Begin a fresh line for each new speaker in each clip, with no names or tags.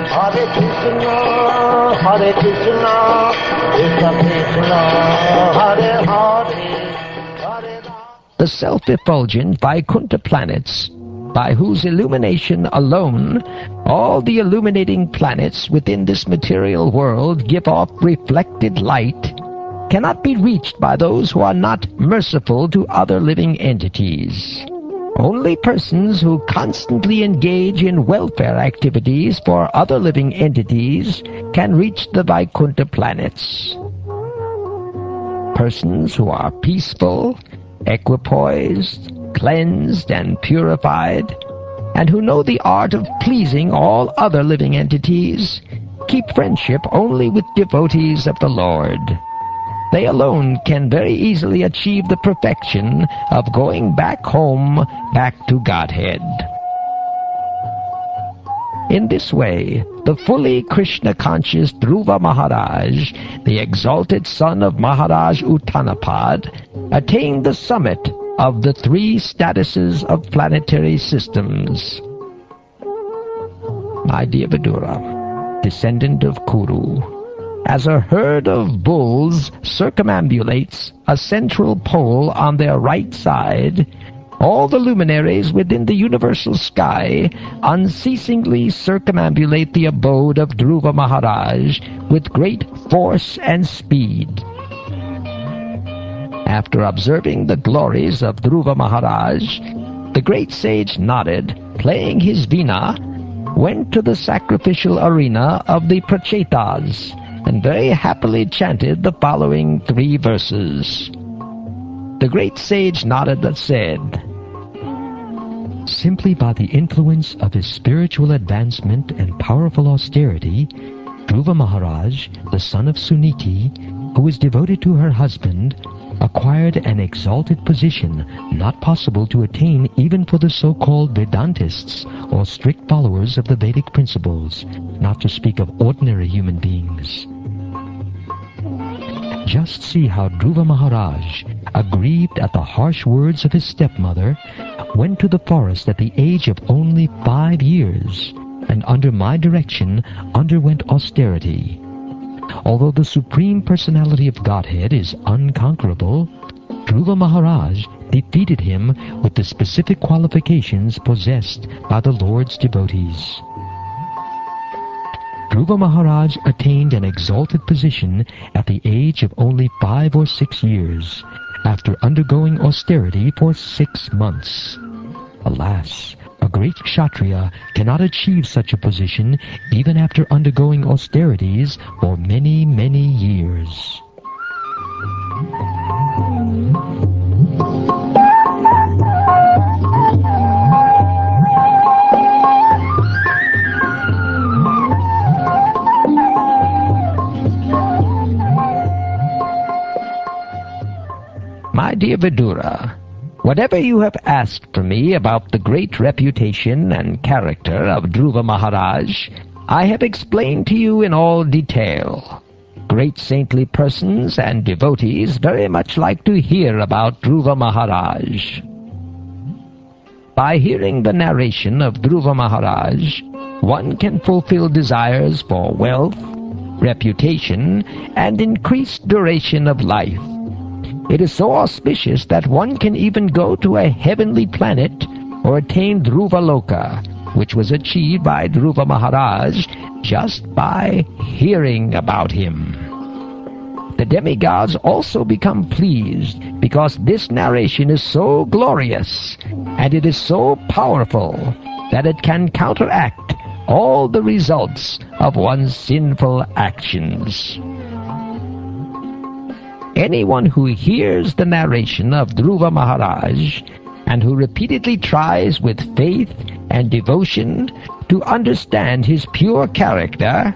Hare Krishna, Hare Krishna, Krishna Krishna, Hare Hare, Hare Rama.
The self-effulgent Vaikuntha planets, by whose illumination alone all the illuminating planets within this material world give off reflected light, cannot be reached by those who are not merciful to other living entities. Only persons who constantly engage in welfare activities for other living entities can reach the Vaikuntha planets. Persons who are peaceful, equipoised, cleansed and purified, and who know the art of pleasing all other living entities, keep friendship only with devotees of the Lord. They alone can very easily achieve the perfection of going back home, back to Godhead. In this way, the fully Krishna-conscious Dhruva Maharaj, the exalted son of Maharaj Uttanapad, attained the summit of the three statuses of planetary systems. My dear Vidura, descendant of Kuru, as a herd of bulls circumambulates a central pole on their right side, all the luminaries within the universal sky unceasingly circumambulate the abode of Dhruva Maharaj with great force and speed. After observing the glories of Dhruva Maharaj, the great sage Narad, playing his veena, went to the sacrificial arena of the Prachetas, and very happily chanted the following three verses. The great sage Narada said, "Simply by the influence of his spiritual advancement and powerful austerity, Dhruva Maharaj, the son of Suniti, who is devoted to her husband, acquired an exalted position not possible to attain even for the so-called Vedantists or strict followers of the Vedic principles, not to speak of ordinary human beings. Just see how Dhruva Maharaj, aggrieved at the harsh words of his stepmother, went to the forest at the age of only 5 years, and under my direction underwent austerity. Although the Supreme Personality of Godhead is unconquerable, Dhruva Maharaj defeated him with the specific qualifications possessed by the Lord's devotees. Dhruva Maharaj attained an exalted position at the age of only 5 or 6 years, after undergoing austerity for 6 months. Alas, a great Kshatriya cannot achieve such a position even after undergoing austerities for many, many years. My dear Vidura, whatever you have asked from me about the great reputation and character of Dhruva Maharaj, I have explained to you in all detail. Great saintly persons and devotees very much like to hear about Dhruva Maharaj. By hearing the narration of Dhruva Maharaj, one can fulfill desires for wealth, reputation, and increased duration of life. It is so auspicious that one can even go to a heavenly planet or attain Dhruva Loka, which was achieved by Dhruva Maharaj just by hearing about him. The demigods also become pleased because this narration is so glorious and it is so powerful that it can counteract all the results of one's sinful actions. Anyone who hears the narration of Dhruva Maharaj and who repeatedly tries with faith and devotion to understand his pure character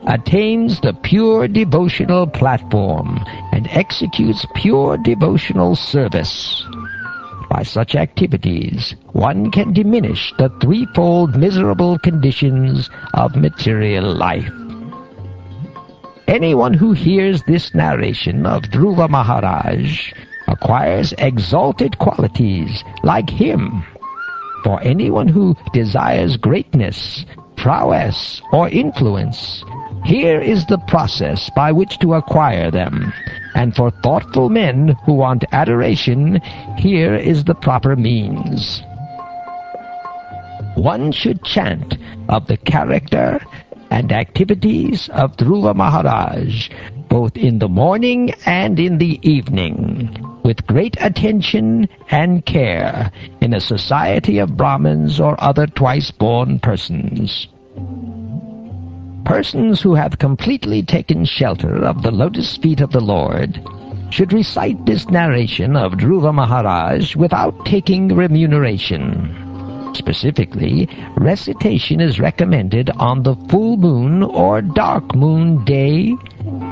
attains the pure devotional platform and executes pure devotional service. By such activities, one can diminish the threefold miserable conditions of material life. Anyone who hears this narration of Dhruva Maharaj acquires exalted qualities like him. For anyone who desires greatness prowess or influence, here is the process by which to acquire them. And for thoughtful men who want adoration, here is the proper means. One should chant of the character and activities of Dhruva Maharaj, both in the morning and in the evening, with great attention and care, in a society of Brahmins or other twice-born persons. Persons who have completely taken shelter of the lotus feet of the Lord should recite this narration of Dhruva Maharaj without taking remuneration. Specifically, recitation is recommended on the full moon or dark moon day,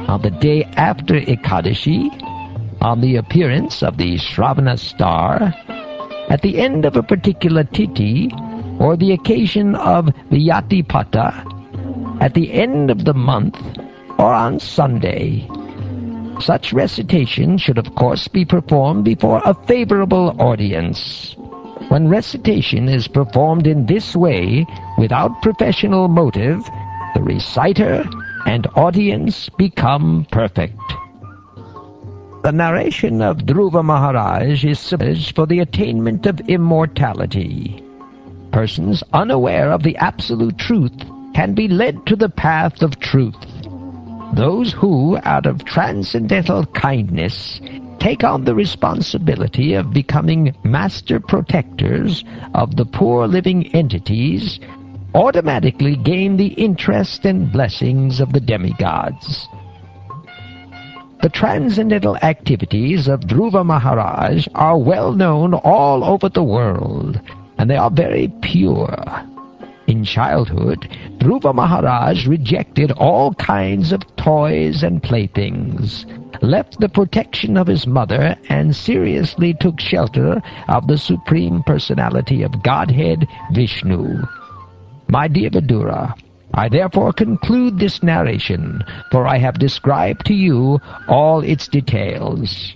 on the day after Ekadashi, on the appearance of the Shravana star, at the end of a particular tithi, or the occasion of the Yatipata, at the end of the month, or on Sunday. Such recitation should of course be performed before a favorable audience. When recitation is performed in this way, without professional motive, the reciter and audience become perfect. The narration of Dhruva Maharaj is sufficient for the attainment of immortality. Persons unaware of the absolute truth can be led to the path of truth. Those who, out of transcendental kindness, take on the responsibility of becoming master protectors of the poor living entities automatically gain the interest and blessings of the demigods. The transcendental activities of Dhruva Maharaj are well known all over the world, and they are very pure. In childhood, Dhruva Maharaj rejected all kinds of toys and playthings, left the protection of his mother, and seriously took shelter of the Supreme Personality of Godhead, Vishnu. My dear Vidura, I therefore conclude this narration, for I have described to you all its details.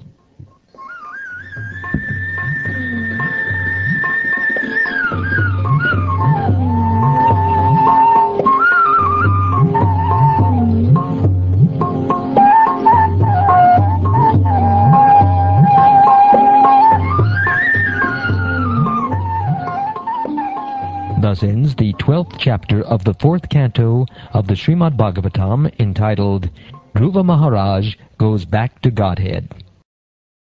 Thus ends the 12th chapter of the 4th canto of the Shrimad Bhagavatam, entitled Dhruva Maharaj Goes Back to Godhead.